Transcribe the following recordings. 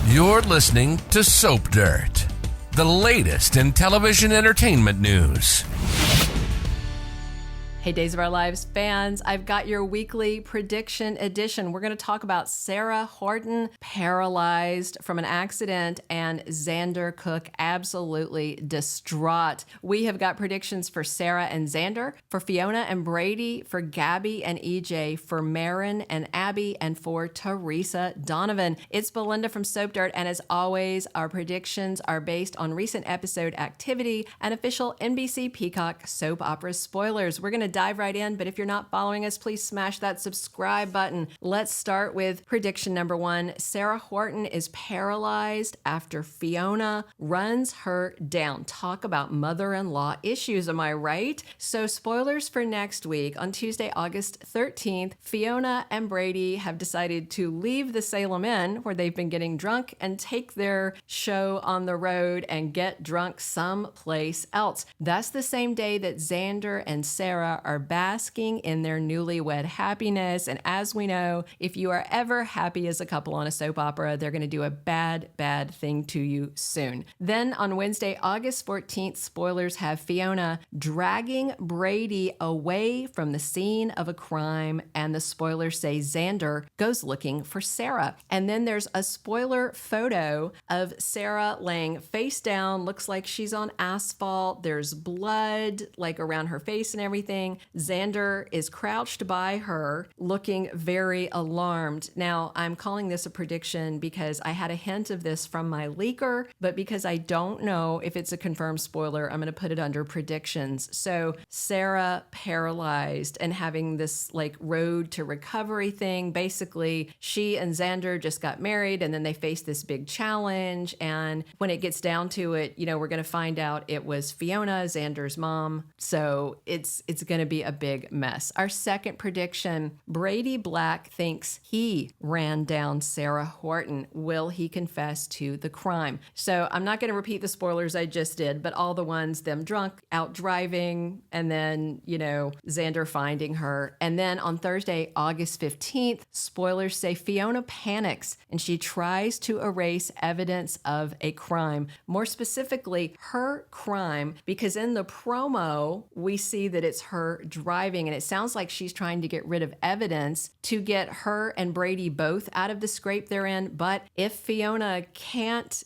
You're listening to Soap Dirt, the latest in television entertainment news. Hey, Days of Our Lives fans, I've got your weekly prediction edition. We're going to talk about Sarah Horton, paralyzed from an accident, and Xander Cook, absolutely distraught. We have got predictions for Sarah and Xander, for Fiona and Brady, for Gabi and EJ, for Marin and Abby, and for Teresa Donovan. It's Belinda from Soap Dirt, and as always, our predictions are based on recent episode activity and official NBC Peacock soap opera spoilers. We're going to dive right in, but if you're not following us, please smash that subscribe button. Let's start with prediction number 1. Sarah Horton is paralyzed after Fiona runs her down. Talk about mother-in-law issues, am I right? So spoilers for next week. On Tuesday, August 13th, Fiona and Brady have decided to leave the Salem Inn, where they've been getting drunk, and take their show on the road and get drunk someplace else. That's the same day that Xander and Sarah are basking in their newlywed happiness. And as we know, if you are ever happy as a couple on a soap opera, they're going to do a bad thing to you soon. Then on Wednesday, August 14th, spoilers have Fiona dragging Brady away from the scene of a crime. And the spoilers say Xander goes looking for Sarah. And then there's a spoiler photo of Sarah laying face down, looks like she's on asphalt. There's blood like around her face and everything. Xander is crouched by her, looking very alarmed. Now, I'm calling this a prediction because I had a hint of this from my leaker, but because I don't know if it's a confirmed spoiler, I'm going to put it under predictions. So Sarah paralyzed and having this like road to recovery thing. Basically, she and Xander just got married and then they faced this big challenge. And when it gets down to it, we're going to find out it was Fiona, Xander's mom. So it's going to be a big mess. Our second prediction, Brady Black thinks he ran down Sarah Horton. Will he confess to the crime? So I'm not going to repeat the spoilers I just did, but all the ones, them drunk, out driving, and then, Xander finding her. And then on Thursday, August 15th, spoilers say Fiona panics and she tries to erase evidence of a crime. More specifically, her crime, because in the promo, we see that it's her driving, and it sounds like she's trying to get rid of evidence to get her and Brady both out of the scrape they're in. But if Fiona can't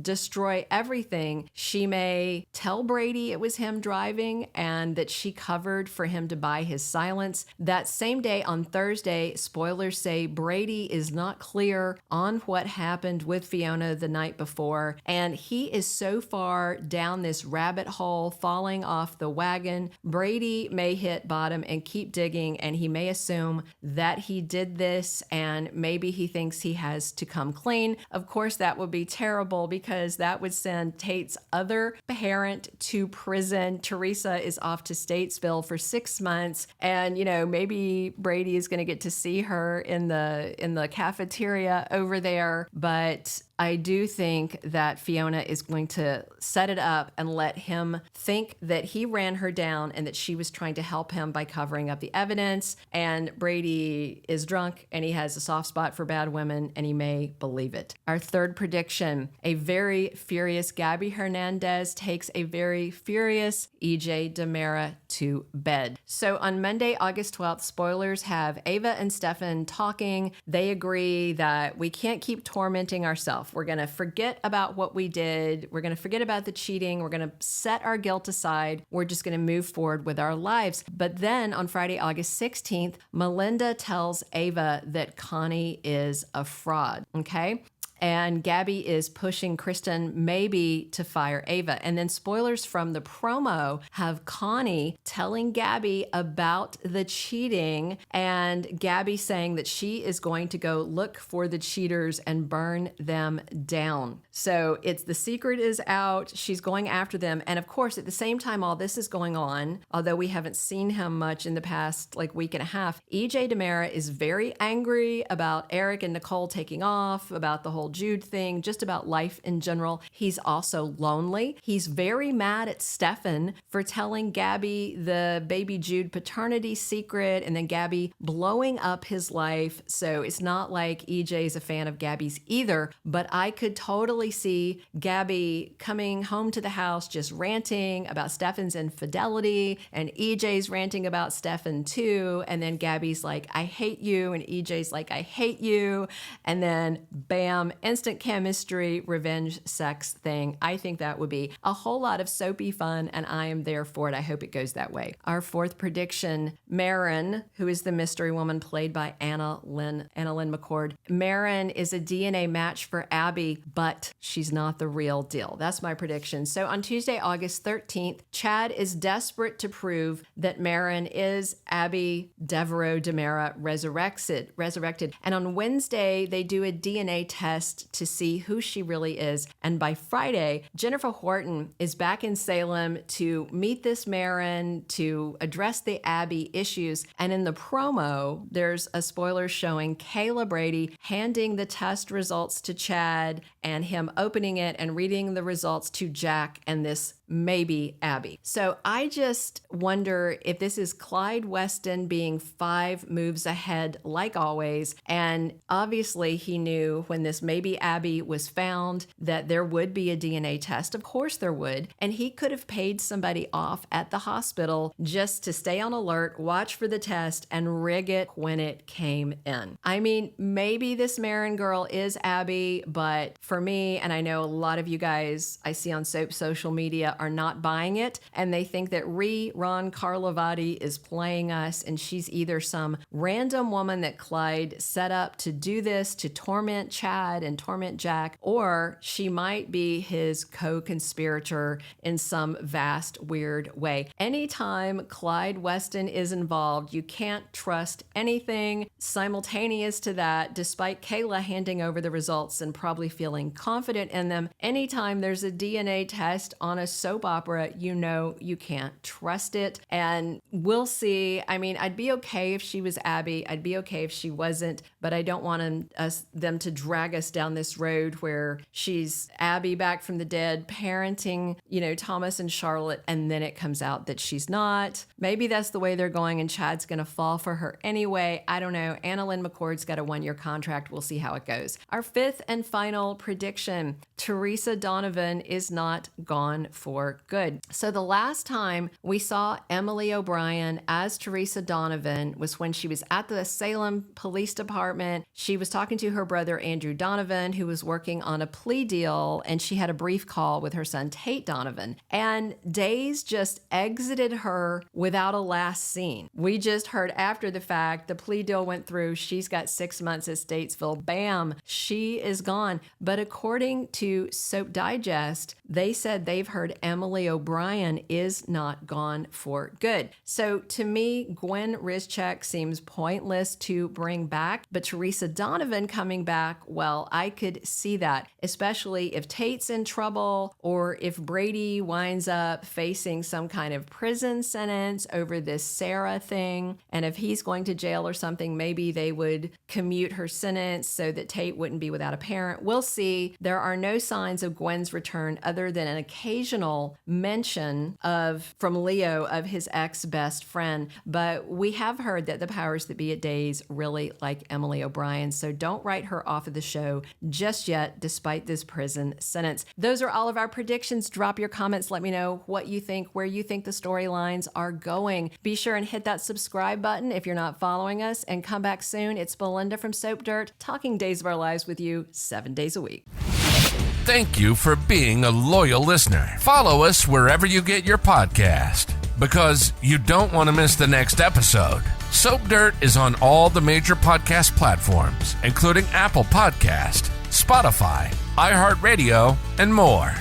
destroy everything, she may tell Brady it was him driving and that she covered for him to buy his silence. That same day on Thursday, spoilers say Brady is not clear on what happened with Fiona the night before, and he is so far down this rabbit hole, falling off the wagon. Brady may hit bottom and keep digging, and he may assume that he did this, and maybe he thinks he has to come clean. Of course, that would be terrible because that would send Tate's other parent to prison. Teresa is off to Statesville for 6 months, and maybe Brady is going to get to see her in the cafeteria over there, but I do think that Fiona is going to set it up and let him think that he ran her down and that she was trying to help him by covering up the evidence. And Brady is drunk and he has a soft spot for bad women and he may believe it. Our third prediction, a very furious Gabby Hernandez takes a very furious EJ DiMera to bed. So on Monday, August 12th, spoilers have Ava and Stefan talking. They agree that we can't keep tormenting ourselves. We're going to forget about what we did. We're going to forget about the cheating. We're going to set our guilt aside. We're just going to move forward with our lives. But then on Friday, August 16th, Melinda tells Ava that Connie is a fraud. Okay. And Gabby is pushing Kristen maybe to fire Ava. And then spoilers from the promo have Connie telling Gabby about the cheating and Gabby saying that she is going to go look for the cheaters and burn them down. So it's the secret is out. She's going after them. And of course, at the same time all this is going on, although we haven't seen him much in the past week and a half, EJ DiMera is very angry about Eric and Nicole taking off, about the whole Jude thing, just about life in general. He's also lonely. He's very mad at Stefan for telling Gabby the baby Jude paternity secret and then Gabby blowing up his life. So it's not like EJ's a fan of Gabby's either, but I could totally see Gabby coming home to the house just ranting about Stefan's infidelity, and EJ's ranting about Stefan too, and then Gabby's like, I hate you, and EJ's like, I hate you, and then bam, instant chemistry, revenge sex thing. I think that would be a whole lot of soapy fun, and I am there for it. I hope it goes that way. Our fourth prediction, Marin, who is the mystery woman played by AnnaLynne McCord. Marin is a DNA match for Abby, but she's not the real deal. That's my prediction. So on Tuesday, August 13th, Chad is desperate to prove that Marin is Abby Deveraux DiMera resurrected. And on Wednesday, they do a DNA test to see who she really is. And by Friday, Jennifer Horton is back in Salem to meet this Marin, to address the Abby issues. And in the promo, there's a spoiler showing Kayla Brady handing the test results to Chad and him opening it and reading the results to Jack and this maybe Abby. So I just wonder if this is Clyde Weston being 5 moves ahead like always. And obviously he knew when this maybe Abby was found that there would be a DNA test. Of course there would. And he could have paid somebody off at the hospital just to stay on alert, watch for the test, and rig it when it came in. I mean, maybe this Marin girl is Abby, but for me, and I know a lot of you guys I see on Soap social media are not buying it, and they think that Ron Carlivati is playing us, and she's either some random woman that Clyde set up to do this, to torment Chad and torment Jack, or she might be his co-conspirator in some vast, weird way. Anytime Clyde Weston is involved, you can't trust anything. Simultaneous to that, despite Kayla handing over the results and probably feeling confident in them, anytime there's a DNA test on a soap opera, you know you can't trust it. And we'll see. I mean, I'd be okay if she was Abby. I'd be okay if she wasn't, but I don't want them to drag us down this road where she's Abby back from the dead, parenting, Thomas and Charlotte, and then it comes out that she's not. Maybe that's the way they're going and Chad's going to fall for her anyway. I don't know. AnnaLynne McCord's got a 1-year contract. We'll see how it goes. Our fifth and final prediction, Teresa Donovan is not gone for good. So the last time we saw Emily O'Brien as Teresa Donovan was when she was at the Salem Police Department. She was talking to her brother, Andrew Donovan, who was working on a plea deal, and she had a brief call with her son, Tate Donovan. And Days just exited her without a last scene. We just heard after the fact, the plea deal went through. She's got 6 months at Statesville. Bam, she is gone. But according to Soap Digest, they said they've heard Emily O'Brien is not gone for good. So to me, Gwen Rizchek seems pointless to bring back, but Teresa Donovan coming back, well, I could see that, especially if Tate's in trouble or if Brady winds up facing some kind of prison sentence over this Sarah thing. And if he's going to jail or something, maybe they would commute her sentence so that Tate wouldn't be without a parent. We'll see. There are no signs of Gwen's return other than an occasional mention from Leo of his ex-best friend. But we have heard that the powers that be at Days really like Emily O'Brien, so don't write her off of the show just yet, despite this prison sentence. Those are all of our predictions. Drop your comments. Let me know what you think, where you think the storylines are going. Be sure and hit that subscribe button if you're not following us, and come back soon. It's Belinda from Soap Dirt, talking Days of Our Lives with you 7 days a week. Thank you for being a loyal listener. Follow us wherever you get your podcast, because you don't want to miss the next episode. Soap Dirt is on all the major podcast platforms, including Apple Podcast, Spotify, iHeartRadio, and more.